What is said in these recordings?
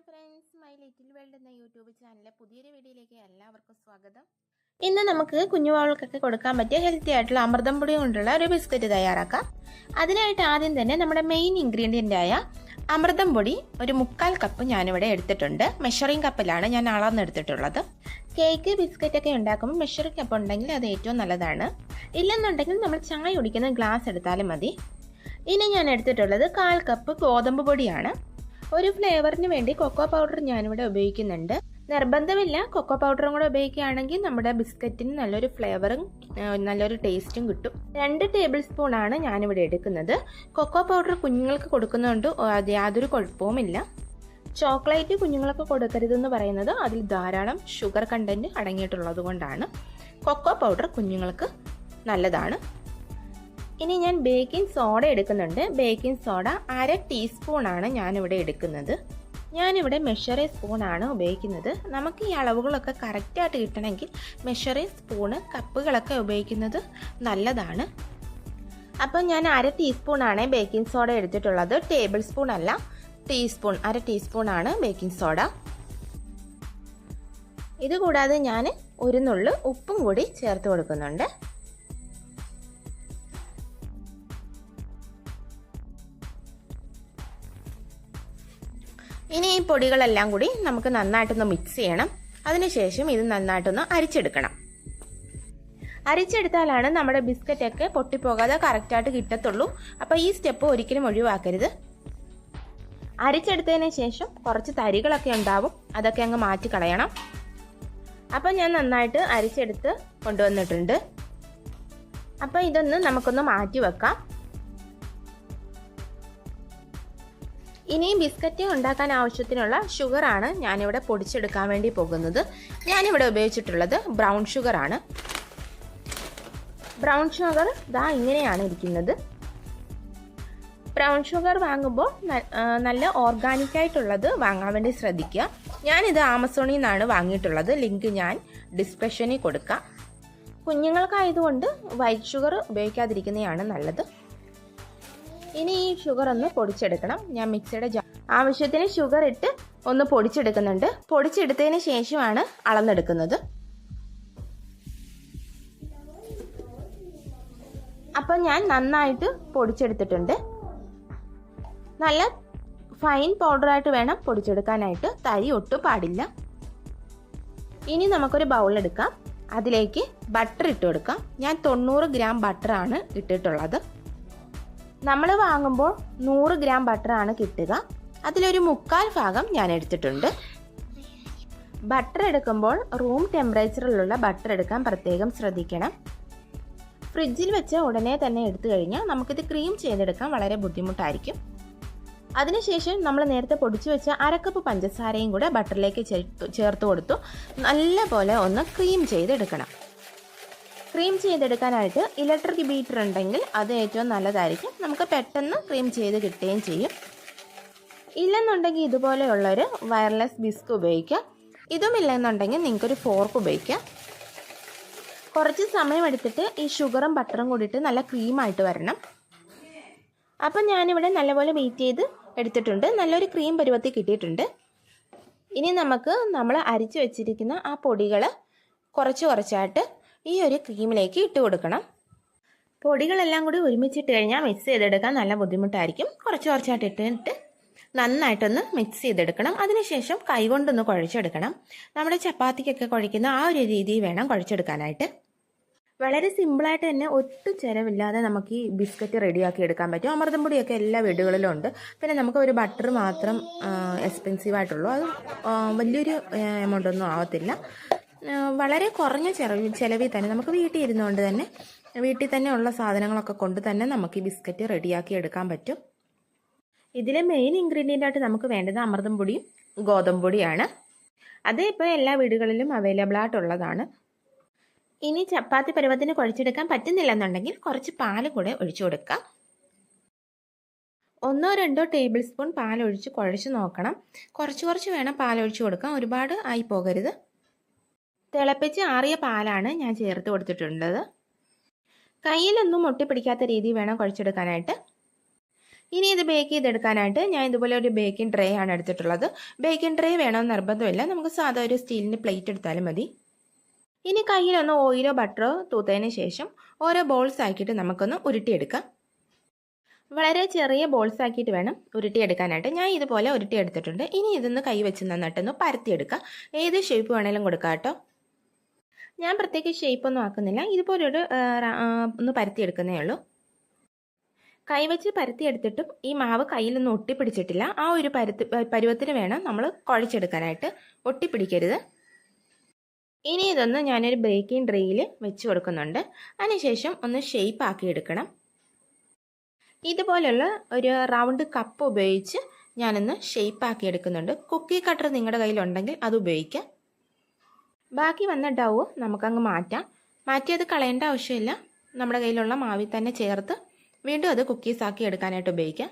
Friends, my little world എന്ന YouTube ചാനലിലെ പുതിയൊരു വീഡിയോയിലേക്ക് എല്ലാവർക്കും സ്വാഗതം. ഇന്ന് നമുക്ക് കുഞ്ഞുവാവകൾക്കൊക്കെ കൊടുക്കാൻ പറ്റിയ ഹെൽത്തി ആയിട്ടുള്ള അമൃതം പൊടി കൊണ്ടുള്ള ഒരു ബിസ്ക്കറ്റ് തയ്യാറാക്കാം. അതിനായിട്ട് ആദ്യം തന്നെ നമ്മുടെ മെയിൻ ഇൻഗ്രീഡിയൻ്റ് ആയ അമൃതം പൊടി ഒരു 3/4 കപ്പ് ഞാനിവിടെ എടുത്തിട്ടുണ്ട്. മെഷറിംഗ് കപ്പിലാണ് ഞാൻ അളന്നെടുത്തിട്ടുള്ളത്. കേക്ക് ബിസ്ക്കറ്റ് ഒക്കെ ഉണ്ടാക്കുമ്പോൾ മെഷറിംഗ് കപ്പ് ഉണ്ടെങ്കിൽ അത് ഏറ്റവും നല്ലതാണ്. ഇല്ലെന്നുണ്ടെങ്കിൽ നമ്മൾ ചായ കുടിക്കുന്ന ഗ്ലാസ് എടുത്താലും മതി. ഇനി ഞാൻ എടുത്തിട്ടുള്ളത് 1/4 കപ്പ് ഗോതമ്പ് പൊടിയാണ്. ഒരു ഫ്ലേവറിന് വേണ്ടി കൊക്കോ പൗഡർ ഞാനിവിടെ ഉപയോഗിക്കുന്നുണ്ട്. നിർബന്ധമില്ല, കൊക്കോ പൗഡറും കൂടെ ഉപയോഗിക്കുകയാണെങ്കിൽ നമ്മുടെ ബിസ്ക്കറ്റിന് നല്ലൊരു ഫ്ലേവറും നല്ലൊരു ടേസ്റ്റും കിട്ടും. 2 ടേബിൾ സ്പൂൺ ആണ് ഞാനിവിടെ എടുക്കുന്നത്. കൊക്കോ പൗഡർ കുഞ്ഞുങ്ങൾക്ക് കൊടുക്കുന്നതുകൊണ്ട് യാതൊരു കുഴപ്പവുമില്ല. ചോക്ലേറ്റ് കുഞ്ഞുങ്ങൾക്ക് കൊടുക്കരുതെന്ന് പറയുന്നത് അതിൽ ധാരാളം ഷുഗർ കണ്ടന്റ് അടങ്ങിയിട്ടുള്ളത് കൊണ്ടാണ്. കൊക്കോ പൗഡർ കുഞ്ഞുങ്ങൾക്ക് നല്ലതാണ്. ഇനി ഞാൻ ബേക്കിംഗ് സോഡ എടുക്കുന്നുണ്ട്. ബേക്കിംഗ് സോഡ 1/2 ടീസ്പൂൺ ആണ് ഞാനിവിടെ എടുക്കുന്നത്. ഞാനിവിടെ മെഷറിംഗ് സ്പൂണാണ് ഉപയോഗിക്കുന്നത്. നമുക്ക് ഈ അളവുകളൊക്കെ കറക്റ്റായിട്ട് കിട്ടണമെങ്കിൽ മെഷറിംഗ് സ്പൂണ് കപ്പുകളൊക്കെ ഉപയോഗിക്കുന്നത് നല്ലതാണ്. അപ്പം ഞാൻ 1/2 ടീസ്പൂണാണ് ബേക്കിംഗ് സോഡ എടുത്തിട്ടുള്ളത്. ടേബിൾ സ്പൂൺ അല്ല, ടീസ്പൂൺ, 1/2 ടീസ്പൂണാണ് ബേക്കിംഗ് സോഡ. ഇതുകൂടാതെ ഞാൻ ഒരു നുള്ളു ഉപ്പും കൂടി ചേർത്ത് കൊടുക്കുന്നുണ്ട്. ഇനി ഈ പൊടികളെല്ലാം കൂടി നമുക്ക് നന്നായിട്ടൊന്ന് മിക്സ് ചെയ്യണം. അതിനുശേഷം ഇത് നന്നായിട്ടൊന്ന് അരിച്ചെടുക്കണം. അരിച്ചെടുത്താലാണ് നമ്മുടെ ബിസ്ക്കറ്റൊക്കെ പൊട്ടിപ്പോകാതെ കറക്റ്റായിട്ട് കിട്ടത്തുള്ളൂ. അപ്പോൾ ഈ സ്റ്റെപ്പ് ഒരിക്കലും ഒഴിവാക്കരുത്. അരിച്ചെടുത്തതിന് ശേഷം കുറച്ച് തരികളൊക്കെ ഉണ്ടാവും, അതൊക്കെ അങ്ങ് മാറ്റി കളയണം. അപ്പോൾ ഞാൻ നന്നായിട്ട് അരിച്ചെടുത്ത് കൊണ്ടുവന്നിട്ടുണ്ട്. അപ്പോൾ ഇതൊന്ന് നമുക്കൊന്ന് മാറ്റി വെക്കാം. ഇനി ബിസ്ക്കറ്റ് ഉണ്ടാക്കാൻ ആവശ്യത്തിനുള്ള ഷുഗറാണ് ഞാനിവിടെ പൊടിച്ചെടുക്കാൻ വേണ്ടി പോകുന്നത്. ഞാനിവിടെ ഉപയോഗിച്ചിട്ടുള്ളത് ബ്രൗൺ ഷുഗറാണ്. ബ്രൗൺ ഷുഗർ ദാ ഇങ്ങനെയാണ് ഇരിക്കുന്നത്. ബ്രൗൺ ഷുഗർ വാങ്ങുമ്പോൾ നല്ല ഓർഗാനിക്കായിട്ടുള്ളത് വാങ്ങാൻ വേണ്ടി ശ്രദ്ധിക്കുക. ഞാനിത് ആമസോണിൽ നിന്നാണ് വാങ്ങിയിട്ടുള്ളത്. ലിങ്ക് ഞാൻ ഡിസ്ക്രിപ്ഷനിൽ കൊടുക്കാം. കുഞ്ഞുങ്ങൾക്കായതുകൊണ്ട് വൈറ്റ് ഷുഗർ ഉപയോഗിക്കാതിരിക്കുന്നതാണ് നല്ലത്. ഇനി ഈ ഷുഗർ ഒന്ന് പൊടിച്ചെടുക്കണം. ഞാൻ മിക്സിയുടെ ആവശ്യത്തിന് ഷുഗർ ഇട്ട് ഒന്ന് പൊടിച്ചെടുക്കുന്നുണ്ട്. പൊടിച്ചെടുത്തതിന് ശേഷമാണ് അളന്നെടുക്കുന്നത്. അപ്പം ഞാൻ നന്നായിട്ട് പൊടിച്ചെടുത്തിട്ടുണ്ട്. നല്ല ഫൈൻ പൗഡറായിട്ട് വേണം പൊടിച്ചെടുക്കാനായിട്ട്. തരി ഒട്ടും പാടില്ല. ഇനി നമുക്കൊരു ബൗളെടുക്കാം. അതിലേക്ക് ബട്ടർ ഇട്ട് കൊടുക്കാം. ഞാൻ 90 ഗ്രാം ബട്ടറാണ് ഇട്ടിട്ടുള്ളത്. നമ്മൾ വാങ്ങുമ്പോൾ 100 ഗ്രാം ബട്ടറാണ് കിട്ടുക. അതിലൊരു 3/4 ഭാഗം ഞാൻ എടുത്തിട്ടുണ്ട്. ബട്ടർ എടുക്കുമ്പോൾ റൂം ടെമ്പറേച്ചറിലുള്ള ബട്ടർ എടുക്കാൻ പ്രത്യേകം ശ്രദ്ധിക്കണം. ഫ്രിഡ്ജിൽ വെച്ച് ഉടനെ തന്നെ എടുത്തു കഴിഞ്ഞാൽ നമുക്കിത് ക്രീം ചെയ്തെടുക്കാൻ വളരെ ബുദ്ധിമുട്ടായിരിക്കും. അതിനുശേഷം നമ്മൾ നേരത്തെ പൊടിച്ചു വെച്ച 1/2 കപ്പ് പഞ്ചസാരയും കൂടെ ബട്ടറിലേക്ക് ചേർത്ത് കൊടുത്തു നല്ല പോലെ ഒന്ന് ക്രീം ചെയ്തെടുക്കണം. ക്രീം ചെയ്തെടുക്കാനായിട്ട് ഇലക്ട്രിക് ബീറ്റർ ഉണ്ടെങ്കിൽ അത് ഏറ്റവും നല്ലതായിരിക്കും. നമുക്ക് പെട്ടെന്ന് ക്രീം ചെയ്ത് കിട്ടുകയും ചെയ്യും. ഇല്ലെന്നുണ്ടെങ്കിൽ ഇതുപോലെയുള്ളൊരു വയർലെസ് വിസ്ക് ഉപയോഗിക്കാം. ഇതും ഇല്ലെന്നുണ്ടെങ്കിൽ നിങ്ങൾക്കൊരു ഫോർക്ക് ഉപയോഗിക്കാം. കുറച്ച് സമയമെടുത്തിട്ട് ഈ ഷുഗറും ബട്ടറും കൂടിയിട്ട് നല്ല ക്രീമായിട്ട് വരണം. അപ്പം ഞാനിവിടെ നല്ലപോലെ ബീറ്റ് ചെയ്ത് എടുത്തിട്ടുണ്ട്. നല്ലൊരു ക്രീം പരുവത്തിൽ കിട്ടിയിട്ടുണ്ട്. ഇനി നമുക്ക് നമ്മൾ അരിച്ചു വെച്ചിരിക്കുന്ന ആ പൊടികൾ കുറച്ചായിട്ട് ഈ ഒരു ക്രീമിലേക്ക് ഇട്ട് കൊടുക്കണം. പൊടികളെല്ലാം കൂടി ഒരുമിച്ചിട്ട് കഴിഞ്ഞാൽ മിക്സ് ചെയ്തെടുക്കാൻ നല്ല ബുദ്ധിമുട്ടായിരിക്കും. കുറച്ചായിട്ട് ഇട്ടിട്ട് നന്നായിട്ടൊന്ന് മിക്സ് ചെയ്തെടുക്കണം. അതിനുശേഷം കൈകൊണ്ടൊന്ന് കുഴച്ചെടുക്കണം. നമ്മുടെ ചപ്പാത്തിക്കൊക്കെ കുഴയ്ക്കുന്ന ആ ഒരു രീതിയിൽ വേണം കുഴച്ചെടുക്കാനായിട്ട്. വളരെ സിമ്പിളായിട്ട് തന്നെ ഒട്ടും ചിലവില്ലാതെ നമുക്ക് ഈ ബിസ്ക്കറ്റ് റെഡിയാക്കി എടുക്കാൻ പറ്റും. അമൃതം പൊടിയൊക്കെ എല്ലാ വീടുകളിലും ഉണ്ട്. പിന്നെ നമുക്ക് ഒരു ബട്ടർ മാത്രം എക്സ്പെൻസീവായിട്ടുള്ളൂ. അത് വലിയൊരു എമൗണ്ട് ഒന്നും ആവത്തില്ല. വളരെ കുറഞ്ഞ ചിലവിൽ തന്നെ നമുക്ക് വീട്ടിൽ തന്നെ ഉള്ള സാധനങ്ങളൊക്കെ കൊണ്ട് തന്നെ നമുക്ക് ഈ ബിസ്ക്കറ്റ് റെഡിയാക്കി എടുക്കാൻ പറ്റും. ഇതിലെ മെയിൻ ഇൻഗ്രീഡിയൻ്റ് ആയിട്ട് നമുക്ക് വേണ്ടത് അമൃതം പൊടിയും ഗോതമ്പ് പൊടിയാണ്. അത് ഇപ്പോൾ എല്ലാ വീടുകളിലും അവൈലബിൾ ആയിട്ടുള്ളതാണ്. ഇനി ചപ്പാത്തി പരുവത്തിന് കുഴച്ചെടുക്കാൻ പറ്റുന്നില്ല എന്നുണ്ടെങ്കിൽ കുറച്ച് പാൽ കൂടെ ഒഴിച്ചു കൊടുക്കാം. 1-2 ടേബിൾ സ്പൂൺ പാലൊഴിച്ച് കുഴച്ച് നോക്കണം. കുറച്ച് വേണം പാലൊഴിച്ച് കൊടുക്കാം. ഒരുപാട് ആയി പോകരുത്. തിളപ്പിച്ച് ആറിയ പാലാണ് ഞാൻ ചേർത്ത് കൊടുത്തിട്ടുള്ളത്. കയ്യിലൊന്നും ഒട്ടിപ്പിടിക്കാത്ത രീതിയിൽ വേണം കുഴച്ചെടുക്കാനായിട്ട്. ഇനി ഇത് ബേക്ക് ചെയ്തെടുക്കാനായിട്ട് ഞാൻ ഇതുപോലെ ഒരു ബേക്കിംഗ് ട്രേ ആണ് എടുത്തിട്ടുള്ളത്. ബേക്കിംഗ് ട്രേ വേണമെന്ന് നിർബന്ധമില്ല, നമുക്ക് സാധാ ഒരു സ്റ്റീലിൻ്റെ പ്ലേറ്റ് എടുത്താലും മതി. ഇനി കയ്യിലൊന്ന് ഓയിലോ ബട്ടറോ തൂത്തതിന് ശേഷം ഓരോ ബോൾസ് ആക്കിയിട്ട് നമുക്കൊന്ന് ഉരുട്ടിയെടുക്കാം. വളരെ ചെറിയ ബോൾസ് ആക്കിയിട്ട് വേണം ഉരുട്ടിയെടുക്കാനായിട്ട്. ഞാൻ ഇതുപോലെ ഉരുട്ടിയെടുത്തിട്ടുണ്ട്. ഇനി ഇതൊന്ന് കൈ വെച്ച് നന്നായിട്ടൊന്ന് പരത്തിയെടുക്കുക. ഏത് ഷേപ്പ് വേണേലും കൊടുക്കാം കേട്ടോ. ഞാൻ പ്രത്യേക ഷേപ്പൊന്നും ആക്കുന്നില്ല, ഇതുപോലൊരു ഒന്ന് പരത്തിയെടുക്കുന്നേ ഉള്ളൂ. കൈവച്ച് പരത്തിയെടുത്തിട്ടും ഈ മാവ് കയ്യിലൊന്നും ഒട്ടിപ്പിടിച്ചിട്ടില്ല. ആ ഒരു പരുവത്തിന് വേണം നമ്മൾ കുഴച്ചെടുക്കാനായിട്ട്, ഒട്ടിപ്പിടിക്കരുത്. ഇനി ഇതൊന്ന് ഞാനൊരു ബേക്കിംഗ് ട്രേയിൽ വെച്ച് കൊടുക്കുന്നുണ്ട്. അതിനുശേഷം ഒന്ന് ഷേപ്പ് ആക്കി എടുക്കണം. ഇതുപോലുള്ള ഒരു റൗണ്ട് കപ്പ് ഉപയോഗിച്ച് ഞാനൊന്ന് ഷേപ്പ് ആക്കി എടുക്കുന്നുണ്ട്. കുക്കി കട്ടർ നിങ്ങളുടെ കയ്യിലുണ്ടെങ്കിൽ അത് ഉപയോഗിക്കാം. ബാക്കി വന്ന ഡൗ നമുക്കങ്ങ് മാറ്റിയത് കളയേണ്ട ആവശ്യമില്ല. നമ്മുടെ കയ്യിലുള്ള മാവിൽ തന്നെ ചേർത്ത് വീണ്ടും അത് കുക്കീസ് ആക്കി എടുക്കാനായിട്ട് ഉപയോഗിക്കാം.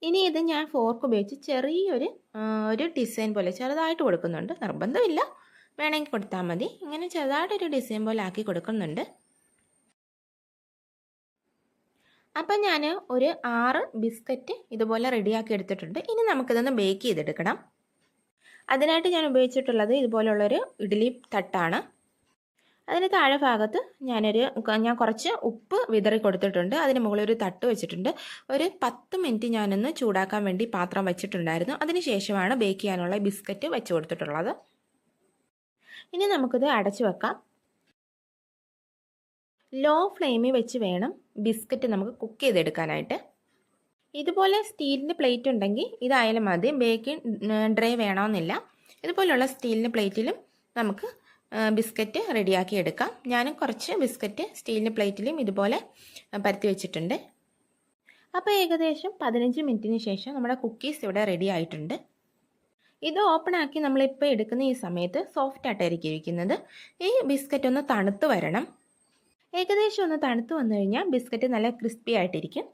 ഇനി ഇത് ഞാൻ ഫോർക്ക് ഉപയോഗിച്ച് ചെറിയൊരു ഡിസൈൻ പോലെ ചെറുതായിട്ട് കൊടുക്കുന്നുണ്ട്. നിർബന്ധമില്ല, വേണമെങ്കിൽ കൊടുത്താൽ മതി. ഇങ്ങനെ ചെറുതായിട്ടൊരു ഡിസൈൻ പോലെ ആക്കി കൊടുക്കുന്നുണ്ട്. അപ്പം ഞാൻ ഒരു 6 ബിസ്ക്കറ്റ് ഇതുപോലെ റെഡിയാക്കി എടുത്തിട്ടുണ്ട്. ഇനി നമുക്കിതൊന്ന് ബേക്ക് ചെയ്തെടുക്കണം. അതിനായിട്ട് ഞാൻ ഉപയോഗിച്ചിട്ടുള്ളത് ഇതുപോലുള്ളൊരു ഇഡ്ഡലി തട്ടാണ്. അതിന് താഴെ ഭാഗത്ത് ഞാൻ കുറച്ച് ഉപ്പ് വിതറി കൊടുത്തിട്ടുണ്ട്. അതിന് മുകളിൽ ഒരു തട്ട് വെച്ചിട്ടുണ്ട്. ഒരു 10 മിനിറ്റ് ഞാനൊന്ന് ചൂടാക്കാൻ വേണ്ടി പാത്രം വെച്ചിട്ടുണ്ടായിരുന്നു. അതിന് ശേഷമാണ് ബേക്ക് ചെയ്യാനുള്ള ബിസ്ക്കറ്റ് വെച്ച് കൊടുത്തിട്ടുള്ളത്. ഇനി നമുക്കിത് അടച്ചു വെക്കാം. ലോ ഫ്ലെയിമിൽ വെച്ച് വേണം ബിസ്ക്കറ്റ് നമുക്ക് കുക്ക് ചെയ്തെടുക്കാനായിട്ട്. ഇതുപോലെ സ്റ്റീലിൻ്റെ പ്ലേറ്റ് ഉണ്ടെങ്കിൽ ഇതായാലും മതി, ബേക്കിംഗ് ട്രേ വേണമെന്നില്ല. ഇതുപോലുള്ള സ്റ്റീലിൻ്റെ പ്ലേറ്റിലും നമുക്ക് ബിസ്ക്കറ്റ് റെഡിയാക്കി എടുക്കാം. ഞാനും കുറച്ച് ബിസ്ക്കറ്റ് സ്റ്റീലിൻ്റെ പ്ലേറ്റിലും ഇതുപോലെ പരത്തി വെച്ചിട്ടുണ്ട്. അപ്പോൾ ഏകദേശം 15 മിനിറ്റിന് ശേഷം നമ്മുടെ കുക്കീസ് ഇവിടെ റെഡി ആയിട്ടുണ്ട്. ഇത് ഓപ്പൺ ആക്കി നമ്മളിപ്പോൾ എടുക്കുന്ന ഈ സമയത്ത് സോഫ്റ്റ് ആയിട്ടായിരിക്കും ഇരിക്കുന്നത്. ഈ ബിസ്ക്കറ്റ് ഒന്ന് തണുത്ത് വരണം. ഏകദേശം ഒന്ന് തണുത്ത് വന്നു കഴിഞ്ഞാൽ ബിസ്ക്കറ്റ് നല്ല ക്രിസ്പി ആയിട്ടിരിക്കും.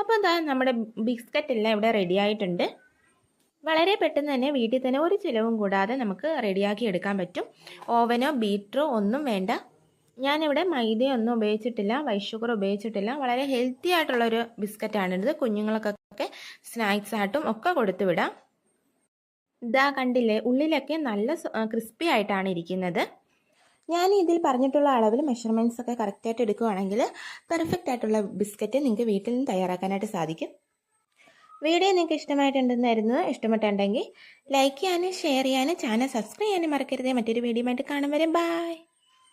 അപ്പോൾ എന്താ നമ്മുടെ ബിസ്ക്കറ്റ് എല്ലാം ഇവിടെ റെഡി ആയിട്ടുണ്ട്. വളരെ പെട്ടെന്ന് തന്നെ വീട്ടിൽ തന്നെ ഒരു ചിലവും കൂടാതെ നമുക്ക് റെഡിയാക്കി എടുക്കാൻ പറ്റും. ഓവനോ ബീറ്ററോ ഒന്നും വേണ്ട. ഞാനിവിടെ മൈദയൊന്നും ഉപയോഗിച്ചിട്ടില്ല, വൈറ്റ് ഷുഗർ ഉപയോഗിച്ചിട്ടില്ല. വളരെ ഹെൽത്തി ആയിട്ടുള്ളൊരു ബിസ്ക്കറ്റാണിത്. കുഞ്ഞുങ്ങൾക്കൊക്കെ സ്നാക്സ് ആയിട്ടും ഒക്കെ കൊടുത്തു വിടാം. ഇതാ കണ്ടില്ലേ, ഉള്ളിലൊക്കെ നല്ല ക്രിസ്പി ആയിട്ടാണ് ഇരിക്കുന്നത്. ഞാൻ ഇതിൽ പറഞ്ഞിട്ടുള്ള അളവിൽ മെഷർമെൻറ്റ്സ് ഒക്കെ കറക്റ്റായിട്ട് എടുക്കുകയാണെങ്കിൽ പെർഫെക്റ്റ് ആയിട്ടുള്ള ബിസ്ക്കറ്റ് നിങ്ങൾക്ക് വീട്ടിൽ നിന്ന് തയ്യാറാക്കാനായിട്ട് സാധിക്കും. വീഡിയോ നിങ്ങൾക്ക് ഇഷ്ടമായിട്ടുണ്ടെന്നായിരുന്നു. ഇഷ്ടപ്പെട്ടുണ്ടെങ്കിൽ ലൈക്ക് ചെയ്യാനും ഷെയർ ചെയ്യാനും ചാനൽ സബ്സ്ക്രൈബ് ചെയ്യാനും മറക്കരുത്. മറ്റൊരു വീഡിയോ ആയിട്ട് കാണും വരെ ബൈ.